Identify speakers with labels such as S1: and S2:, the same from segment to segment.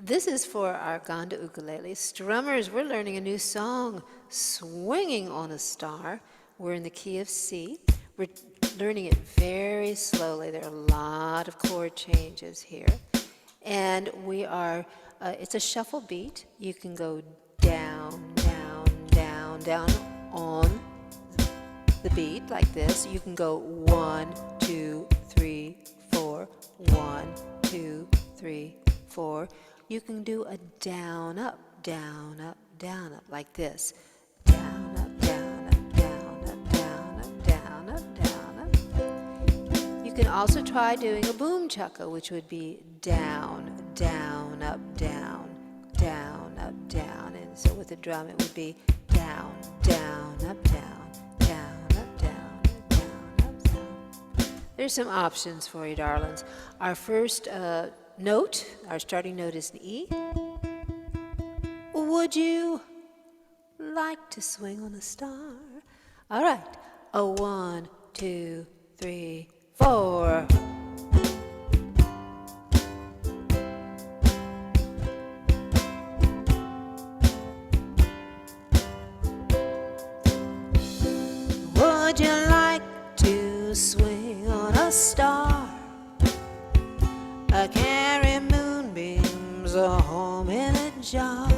S1: This is for our Gonda ukulele. Strummers, we're learning a new song, Swinging on a Star. We're in the key of C. We're learning it very slowly. There are a lot of chord changes here. And we are, it's a shuffle beat. You can go down, down, down, down on the beat like this. You can go 1, 2, 3, 4, 1, 2, 3, 4. You can do a down, up, down, up, down, up like this. Down, up, down, up, down, up, down, up, down, up, down, up. You can also try doing a boom chukka, which would be down, down, up, down, down, up, down. And so with the drum, it would be down, down, up, down, down, up, down, down, up, down. There's some options for you, darlings. Our first note, our starting note is an E. Would you like to swing on a star? All right. A 1, 2, 3, 4. Would you like to swing on a star? Carry moonbeams home in a jar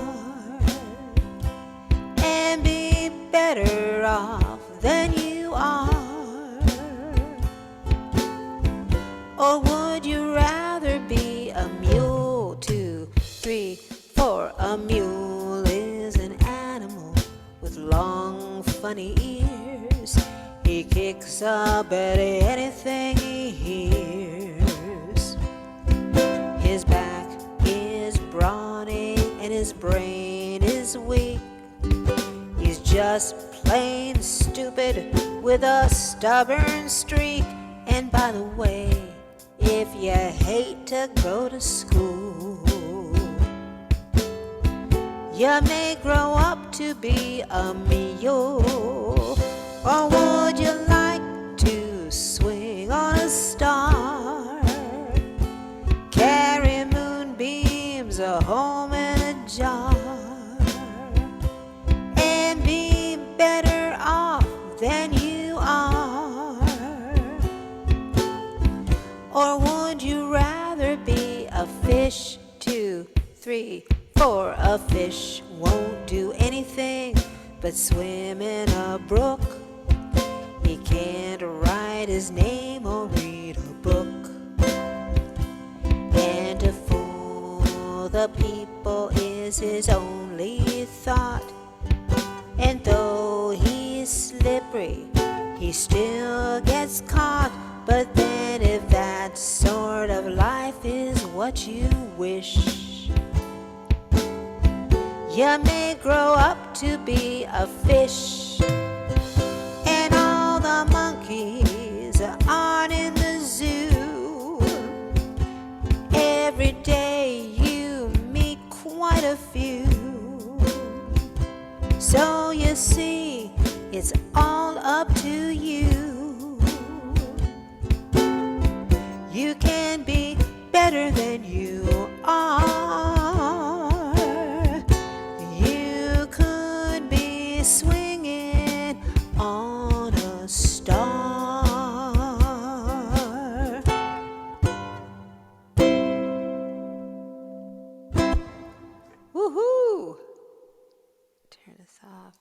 S1: and be better off than you are? Or would you rather be a mule? 2, 3, 4. A mule is an animal with long, funny ears. He kicks up at anything he hears. His back is brawny and his brain is weak. He's just plain stupid with a stubborn streak. And by the way, if you hate to go to school, you may grow up to be a mule. Or would you like to swing on a star? Carry moonbeams home in a jar and be better off than you are? Or would you rather be a fish? 2, 3, 4. A fish won't do anything but swim in a brook. He can't write his name or read a book. And to fool the people is his only thought. And though he's slippery, he still gets caught. But then if that sort of life is what you wish, you may grow up to be a fish. And all the monkeys aren't in the zoo. Every day you meet quite a few. So you see, it's all up to you. You can be better than you are. You could be swinging on a star. Woohoo! Turn this off.